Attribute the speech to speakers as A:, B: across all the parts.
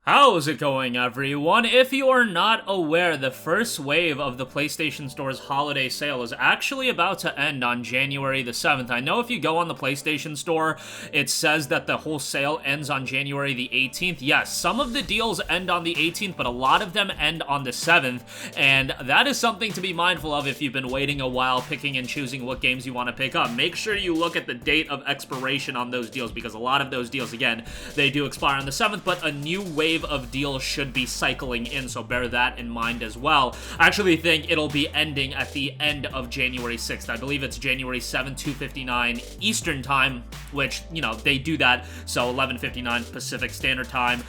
A: How's it going, everyone? If you are not aware, the first wave of the PlayStation Store's holiday sale is actually about to end on January the 7th. I know if you go on the PlayStation Store, it says that the whole sale ends on January the 18th. Yes, some of the deals end on the 18th, but a lot of them end on the 7th, and that is something to be mindful of if you've been waiting a while picking and choosing what games you want to pick up. Make sure you look at the date of expiration on those deals, because a lot of those deals, again, they do expire on the 7th, but a new wave of deals should be cycling in, so bear that in mind as well. I actually think it'll be ending at the end of January 6th. I believe it's January 7th, 2:59 Eastern Time, which, you know, they do that, so 11:59 Pacific Standard Time.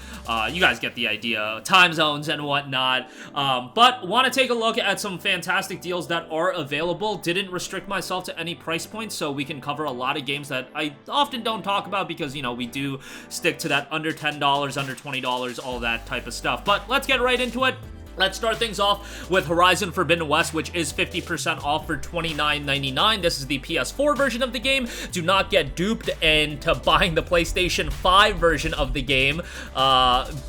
A: You guys get the idea. Time zones and whatnot. But want to take a look at some fantastic deals that are available. Didn't restrict myself to any price points, so we can cover a lot of games that I often don't talk about because, you know, we do stick to that under $10, under $20, all that type of stuff. But let's get right into it. Let's start things off with Horizon Forbidden West, which is 50% off for $29.99. This is the PS4 version of the game. Do not get duped into buying the PlayStation 5 version of the game,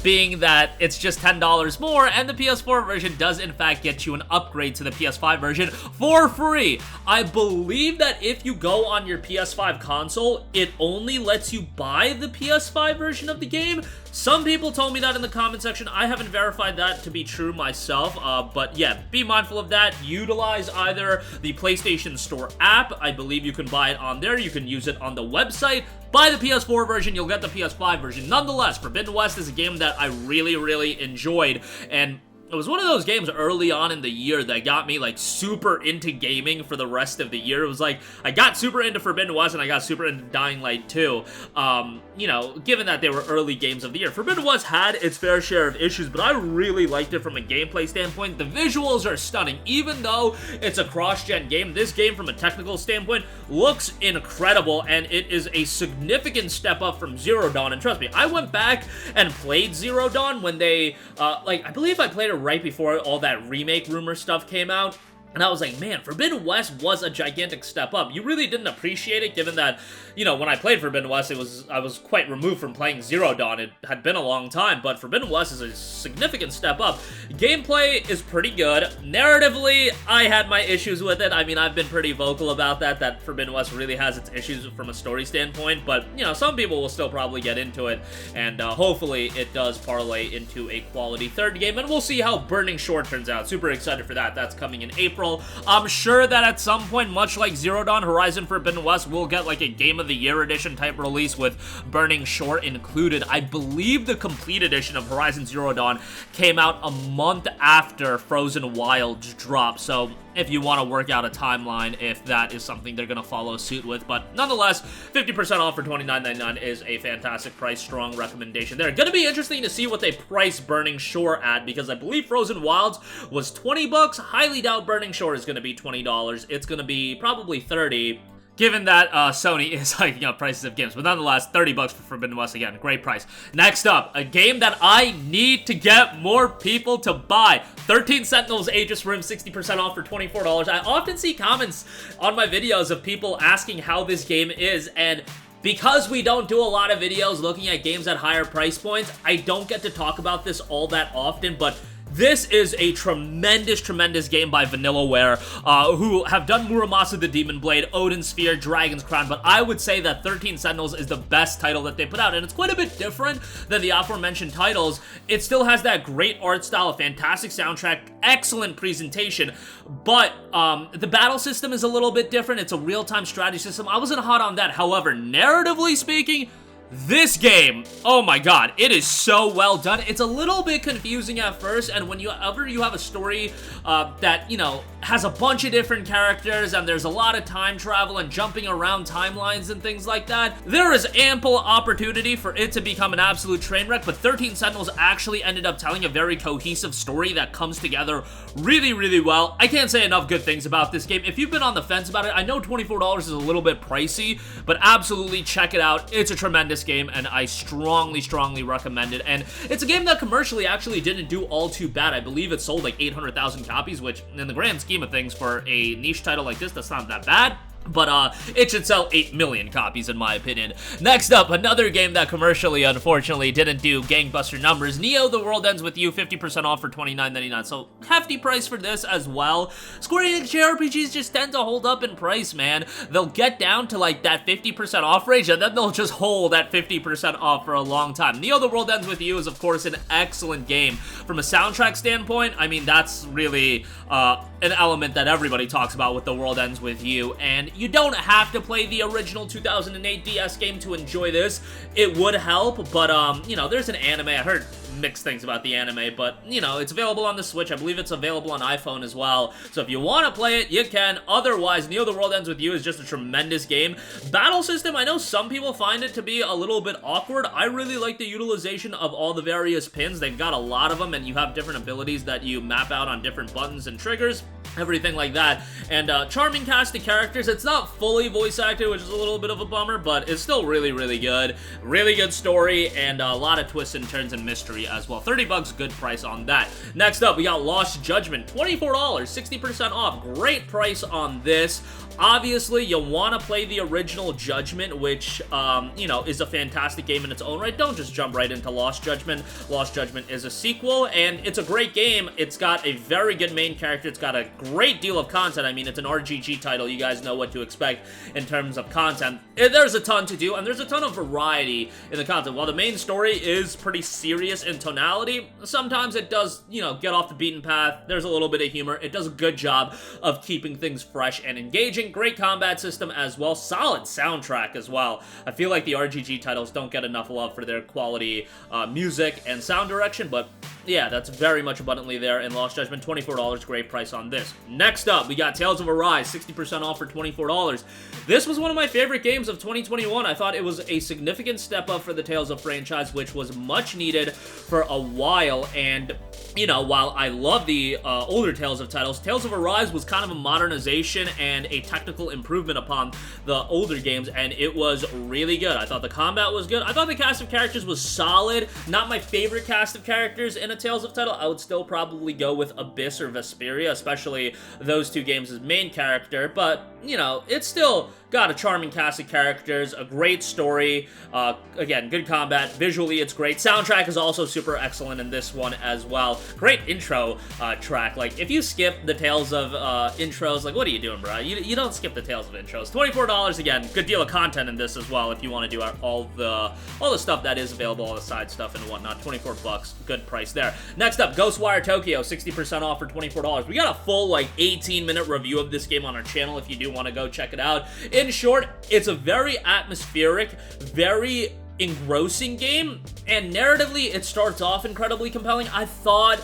A: being that it's just $10 more, and the PS4 version does in fact get you an upgrade to the PS5 version for free. I believe that if you go on your PS5 console, it only lets you buy the PS5 version of the game. Some people told me that in the comment section. I haven't verified that to be true myself, but yeah, be mindful of that. Utilize either the PlayStation Store app. I believe you can buy it on there. You can use it on the website. Buy the PS4 version, you'll get the PS5 version. Nonetheless, Forbidden West is a game that I really enjoyed, and it was one of those games early on in the year that got me, like, super into gaming for the rest of the year. It was like, I got super into Forbidden West and I got super into Dying Light 2. You know, given that they were early games of the year. Forbidden West had its fair share of issues, but I really liked it from a gameplay standpoint. The visuals are stunning. Even though it's a cross-gen game, this game from a technical standpoint looks incredible, and it is a significant step up from Zero Dawn. And trust me, I went back and played Zero Dawn when they, I believe I played it right before all that remake rumor stuff came out. And I was like, man, Forbidden West was a gigantic step up. You really didn't appreciate it, given that, you know, when I played Forbidden West, I was quite removed from playing Zero Dawn. It had been a long time, but Forbidden West is a significant step up. Gameplay is pretty good. Narratively, I had my issues with it. I mean, I've been pretty vocal about that Forbidden West really has its issues from a story standpoint, but, you know, some people will still probably get into it, and hopefully it does parlay into a quality third game, and we'll see how Burning Shore turns out. Super excited for that. That's coming in April. I'm sure that at some point, much like Zero Dawn, Horizon Forbidden West will get like a Game of the Year edition type release with Burning Shore included. I believe the complete edition of Horizon Zero Dawn came out a month after Frozen Wilds dropped, so if you want to work out a timeline, if that is something they're going to follow suit with. But nonetheless, 50% off for $29.99 is a fantastic price, strong recommendation there. Going to be interesting to see what they price Burning Shore at, because I believe Frozen Wilds was $20. Highly doubt Burning Shore is going to be $20. It's going to be probably $30. Given that Sony is hiking up prices of games. But nonetheless, $30 for Forbidden West, again, great price. Next up, a game that I need to get more people to buy. 13 Sentinels Aegis Rim, 60% off for $24. I often see comments on my videos of people asking how this game is, and because we don't do a lot of videos looking at games at higher price points, I don't get to talk about this all that often, but this is a tremendous game by Vanillaware, who have done Muramasa the Demon Blade, Odin Sphere, Dragon's Crown, but I would say that 13 Sentinels is the best title that they put out, and it's quite a bit different than the aforementioned titles. It still has that great art style, a fantastic soundtrack, excellent presentation, but the battle system is a little bit different. It's a real-time strategy system. I wasn't hot on that. However, narratively speaking, this game, oh my god, it is so well done. It's a little bit confusing at first, and whenever you have a story that, you know, has a bunch of different characters, and there's a lot of time travel and jumping around timelines and things like that, there is ample opportunity for it to become an absolute train wreck, but 13 Sentinels actually ended up telling a very cohesive story that comes together really well. I can't say enough good things about this game. If you've been on the fence about it, I know $24 is a little bit pricey, but absolutely check it out. It's a tremendous game, and I strongly recommend it. And it's a game that commercially actually didn't do all too bad. I believe it sold like 800,000 copies, which in the grand scheme of things for a niche title like this, that's not that bad. But it should sell 8 million copies in my opinion. Next up, another game that commercially, unfortunately, didn't do gangbuster numbers. Neo: The World Ends With You, 50% off for $29.99. So, hefty price for this as well. Square Enix JRPGs just tend to hold up in price, man. They'll get down to like that 50% off range, and then they'll just hold at 50% off for a long time. Neo: The World Ends With You is, of course, an excellent game. From a soundtrack standpoint, I mean, that's really an element that everybody talks about with The World Ends With You, and you don't have to play the original 2008 DS game to enjoy this. It would help, but, you know, there's an anime. I heard mixed things about the anime, but, you know, it's available on the Switch. I believe it's available on iPhone as well, so if you want to play it, you can. Otherwise, Neo: The World Ends With You is just a tremendous game. Battle system, I know some people find it to be a little bit awkward. I really like the utilization of all the various pins. They've got a lot of them, and you have different abilities that you map out on different buttons and triggers, everything like that. And charming cast of characters. It's not fully voice acted, which is a little bit of a bummer, but it's still really, really good. Really good story, and a lot of twists and turns and mystery as well. 30 bucks, good price on that. Next up, we got Lost Judgment, $24, 60% off. Great price on this. Obviously, you'll want to play the original Judgment, which, you know, is a fantastic game in its own right. Don't just jump right into Lost Judgment. Lost Judgment is a sequel, and it's a great game. It's got a very good main character. It's got a great deal of content. I mean, it's an RGG title. You guys know what to expect in terms of content. There's a ton to do, and there's a ton of variety in the content. While the main story is pretty serious in tonality, sometimes it does, you know, get off the beaten path. There's a little bit of humor. It does a good job of keeping things fresh and engaging. Great combat system as well. Solid soundtrack as well. I feel like the RGG titles don't get enough love for their quality music and sound direction, but yeah, that's very much abundantly there in Lost Judgment. $24, great price on this. Next up, we got Tales of Arise, 60% off for $24. This was one of my favorite games of 2021. I thought it was a significant step up for the Tales of franchise, which was much needed for a while, and you know, while I love the older Tales of titles, Tales of Arise was kind of a modernization and a technical improvement upon the older games, and it was really good. I thought the combat was good. I thought the cast of characters was solid. Not my favorite cast of characters in a Tales of title. I would still probably go with Abyss or Vesperia, especially those two games as main character, but, you know, it's still got a charming cast of characters, a great story, again, good combat, visually it's great. Soundtrack is also super excellent in this one as well. Great intro track. Like, if you skip the Tales of intros, like, what are you doing, bro? You don't skip the Tales of intros. $24, again, good deal of content in this as well if you want to do all the stuff that is available, all the side stuff and whatnot. 24 bucks, good price there. Next up, Ghostwire Tokyo, 60% off for $24. We got a full, like, 18-minute review of this game on our channel if you do want to go check it out. In short, it's a very atmospheric, very engrossing game, and narratively, it starts off incredibly compelling. I thought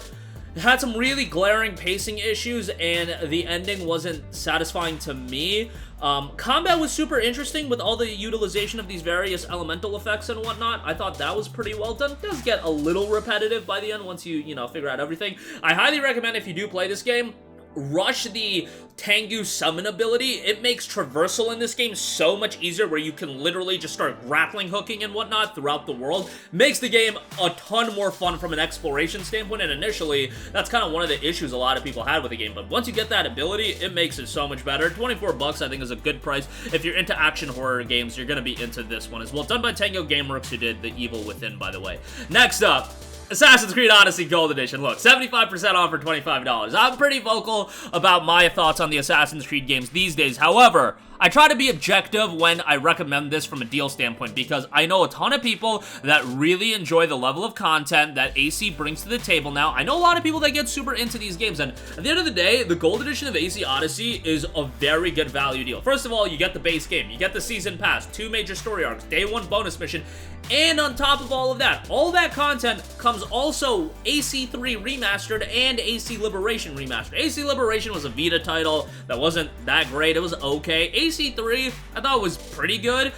A: it had some really glaring pacing issues, and the ending wasn't satisfying to me. Combat was super interesting with all the utilization of these various elemental effects and whatnot. I thought that was pretty well done. It does get a little repetitive by the end once you know, figure out everything. I highly recommend, if you do play this game, rush the Tengu summon ability. It makes traversal in this game so much easier, where you can literally just start grappling hooking and whatnot throughout the world. Makes the game a ton more fun from an exploration standpoint, and initially, that's kind of one of the issues a lot of people had with the game, but once you get that ability, it makes it so much better. 24 bucks, I think, is a good price. If you're into action horror games, you're gonna be into this one as well. Done by Tango Gameworks, who did The Evil Within, by the way. Next up, Assassin's Creed Odyssey Gold Edition. Look, 75% off for $25. I'm pretty vocal about my thoughts on the Assassin's Creed games these days. However, I try to be objective when I recommend this from a deal standpoint, because I know a ton of people that really enjoy the level of content that AC brings to the table now. I know a lot of people that get super into these games, and at the end of the day, the Gold Edition of AC Odyssey is a very good value deal. First of all, you get the base game, you get the Season Pass, 2 major story arcs, Day 1 bonus mission, and on top of all that content comes also AC3 Remastered and AC Liberation Remastered. AC Liberation was a Vita title that wasn't that great. It was okay. AC3, I thought was pretty good.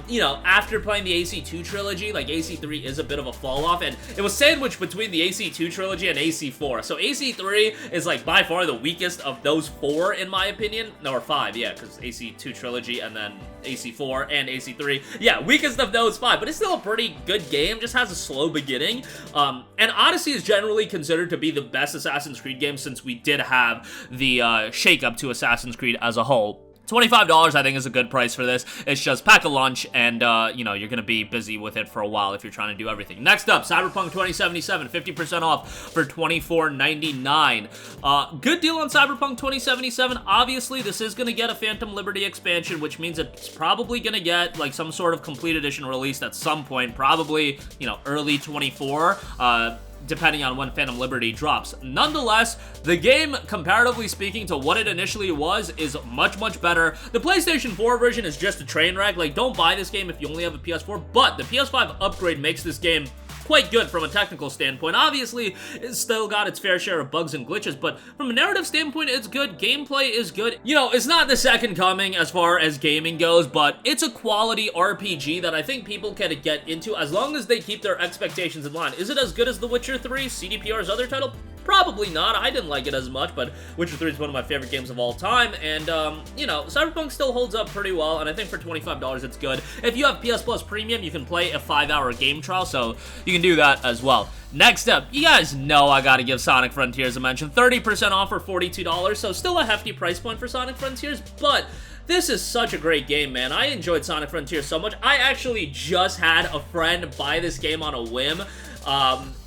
A: You know, after playing the AC2 trilogy, like, AC3 is a bit of a fall off, and it was sandwiched between the AC2 trilogy and AC4. So AC3 is, like, by far the weakest of those 4, in my opinion. No, or 5, yeah, because AC2 trilogy and then AC4 and AC3. Yeah, weakest of those 5, but it's still a pretty good game, just has a slow beginning. And Odyssey is generally considered to be the best Assassin's Creed game, since we did have the shake-up to Assassin's Creed as a whole. $25, I think, is a good price for this. It's just pack a lunch, and, you know, you're gonna be busy with it for a while if you're trying to do everything. Next up, Cyberpunk 2077, 50% off for $24.99. Good deal on Cyberpunk 2077. Obviously, this is gonna get a Phantom Liberty expansion, which means it's probably gonna get, like, some sort of complete edition released at some point, probably, you know, early 24, depending on when Phantom Liberty drops. Nonetheless, the game, comparatively speaking to what it initially was, is much, much better. The PlayStation 4 version is just a train wreck. Like, don't buy this game if you only have a PS4, but the PS5 upgrade makes this game quite good from a technical standpoint. Obviously, it's still got its fair share of bugs and glitches, but from a narrative standpoint, it's good. Gameplay is good. You know, it's not the second coming as far as gaming goes, but it's a quality RPG that I think people can get into as long as they keep their expectations in line. Is it as good as The Witcher 3, CDPR's other title? Probably not. I didn't like it as much, but Witcher 3 is one of my favorite games of all time, and, you know, Cyberpunk still holds up pretty well, and I think for $25 it's good. If you have PS Plus Premium, you can play a 5-hour game trial, so you can do that as well. Next up, you guys know I gotta give Sonic Frontiers a mention. 30% off for $42, so still a hefty price point for Sonic Frontiers, but this is such a great game, man. I enjoyed Sonic Frontiers so much. I actually just had a friend buy this game on a whim.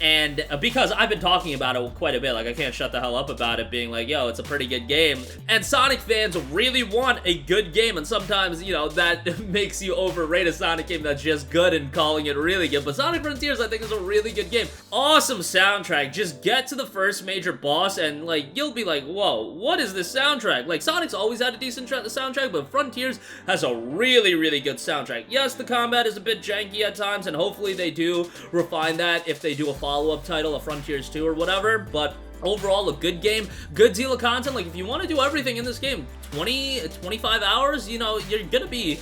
A: And because I've been talking about it quite a bit, like, I can't shut the hell up about it, being like, yo, it's a pretty good game. And Sonic fans really want a good game, and sometimes, you know, that makes you overrate a Sonic game that's just good and calling it really good. But Sonic Frontiers, I think, is a really good game. Awesome soundtrack. Just get to the first major boss, and, like, you'll be like, whoa, what is this soundtrack? Like, Sonic's always had a decent soundtrack, but Frontiers has a really, really good soundtrack. Yes, the combat is a bit janky at times, and hopefully they do refine that if they do a follow-up title, a Frontiers 2 or whatever, but overall, a good game, good deal of content. Like, if you want to do everything in this game, 25 hours, you know, you're gonna be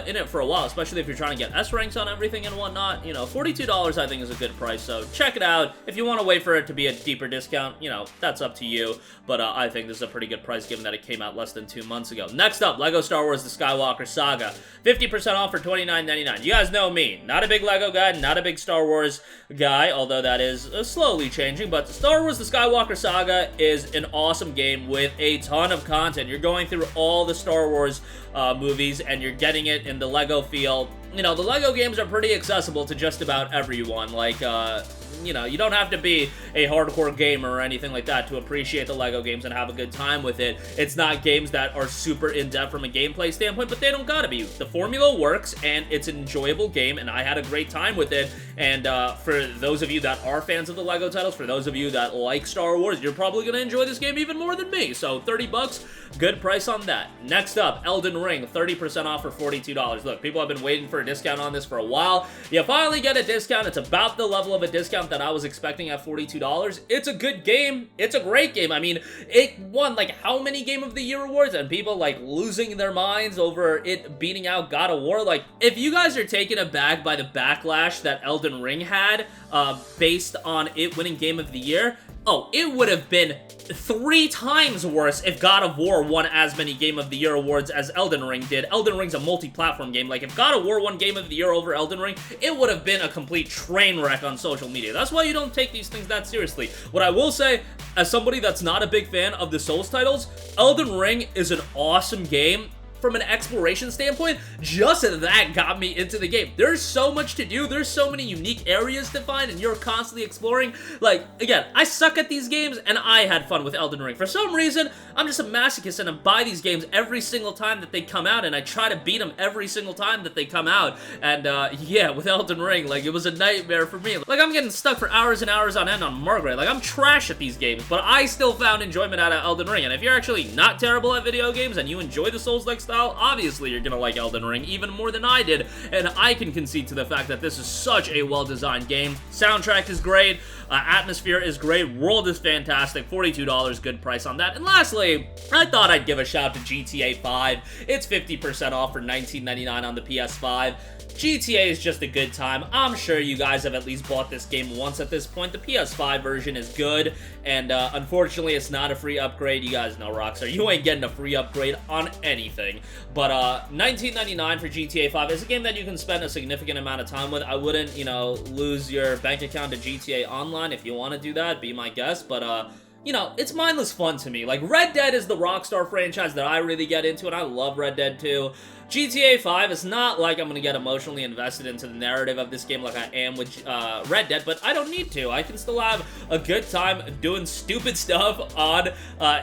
A: in it for a while, especially if you're trying to get S ranks on everything and whatnot. You know, $42 I think is a good price, so check it out. If you want to wait for it to be a deeper discount, you know, that's up to you, but I think this is a pretty good price given that it came out less than 2 months ago. Next up, LEGO Star Wars The Skywalker Saga, 50% off for $29.99. You guys know me, not a big LEGO guy, not a big Star Wars guy, although that is slowly changing, but Star Wars The Skywalker Saga is an awesome game with a ton of content. You're going through all the Star Wars movies, and you're getting it in the LEGO feel. You know, the LEGO games are pretty accessible to just about everyone. Like, you know, you don't have to be a hardcore gamer or anything like that to appreciate the LEGO games and have a good time with it. It's not games that are super in-depth from a gameplay standpoint, but they don't gotta be. The formula works, and it's an enjoyable game, and I had a great time with it. And for those of you that are fans of the LEGO titles, for those of you that like Star Wars, you're probably gonna enjoy this game even more than me. So 30 bucks, good price on that. Next up, Elden Ring, 30% off for $42. Look, people have been waiting for a discount on this for a while. You finally get a discount. It's about the level of a discount that I was expecting at $42. It's a good game. It's a great game. I mean, it won, like, how many Game of the Year awards, and people, like, losing their minds over it beating out God of War. Like, if you guys are taken aback by the backlash that Elden Ring had based on it winning Game of the Year, oh, it would have been 3 times worse if God of War won as many Game of the Year awards as Elden Ring did. Elden Ring's a multi-platform game. Like, if God of War won Game of the Year over Elden Ring, it would have been a complete train wreck on social media. That's why you don't take these things that seriously. What I will say, as somebody that's not a big fan of the Souls titles, Elden Ring is an awesome game. From an exploration standpoint, just that got me into the game. There's so much to do, there's so many unique areas to find, and you're constantly exploring. Like, again, I suck at these games, and I had fun with Elden Ring. For some reason, I'm just a masochist, and I buy these games every single time that they come out, and I try to beat them every single time that they come out. And, yeah, with Elden Ring, like, it was a nightmare for me. Like, I'm getting stuck for hours and hours on end on Margaret. Like, I'm trash at these games, but I still found enjoyment out of Elden Ring. And if you're actually not terrible at video games, and you enjoy the Souls-like style, obviously you're gonna like Elden Ring even more than I did, and I can concede to the fact that this is such a well-designed game. Soundtrack is great, atmosphere is great, world is fantastic, $42, good price on that. And lastly, I thought I'd give a shout to GTA 5. It's 50% off for $19.99 on the PS5. GTA is just a good time. I'm sure you guys have at least bought this game once at this point. The PS5 version is good, and unfortunately, it's not a free upgrade. You guys know, Rockstar, you ain't getting a free upgrade on anything. But $19.99 for GTA 5 is a game that you can spend a significant amount of time with. I wouldn't, you know, lose your bank account to GTA Online. If you want to do that, be my guest. But you know, it's mindless fun to me. Like, Red Dead is the Rockstar franchise that I really get into, and I love Red Dead 2. GTA 5, it's not like I'm gonna get emotionally invested into the narrative of this game like I am with Red Dead, but I don't need to. I can still have a good time doing stupid stuff on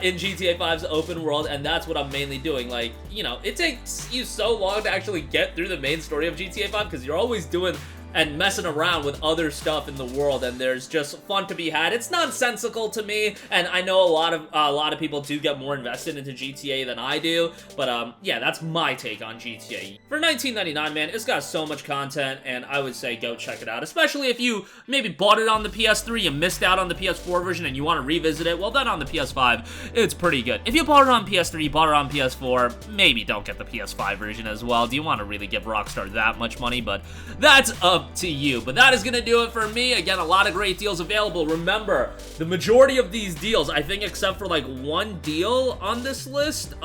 A: in GTA 5's open world, and that's what I'm mainly doing. Like, you know, it takes you so long to actually get through the main story of GTA 5 because you're always doing and messing around with other stuff in the world, and there's just fun to be had. It's nonsensical to me, and I know a lot of people do get more invested into GTA than I do, but yeah, that's my take on GTA. For $19.99, man, it's got so much content, and I would say go check it out, especially if you maybe bought it on the PS3, you missed out on the PS4 version, and you want to revisit it. Well, then on the PS5, it's pretty good. If you bought it on PS3, you bought it on PS4, maybe don't get the PS5 version as well. Do you want to really give Rockstar that much money? But that's up to you. But that is gonna do it for me. Again, a lot of great deals available. Remember, the majority of these deals, I think except for like one deal on this list,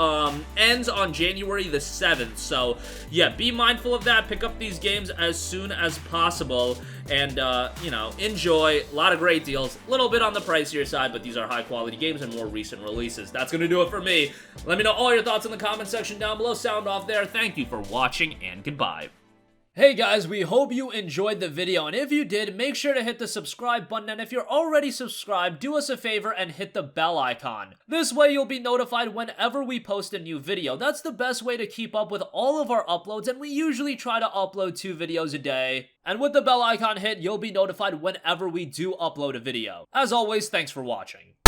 A: ends on January the 7th. So yeah, be mindful of that. Pick up these games as soon as possible, and you know, enjoy. A lot of great deals, a little bit on the pricier side, but these are high quality games and more recent releases. That's gonna do it for me. Let me know all your thoughts in the comment section down below. Sound off there. Thank you for watching, and goodbye. Hey guys, we hope you enjoyed the video, and if you did, make sure to hit the subscribe button, and if you're already subscribed, do us a favor and hit the bell icon. This way you'll be notified whenever we post a new video. That's the best way to keep up with all of our uploads, and we usually try to upload 2 videos a day. And with the bell icon hit, you'll be notified whenever we do upload a video. As always, thanks for watching.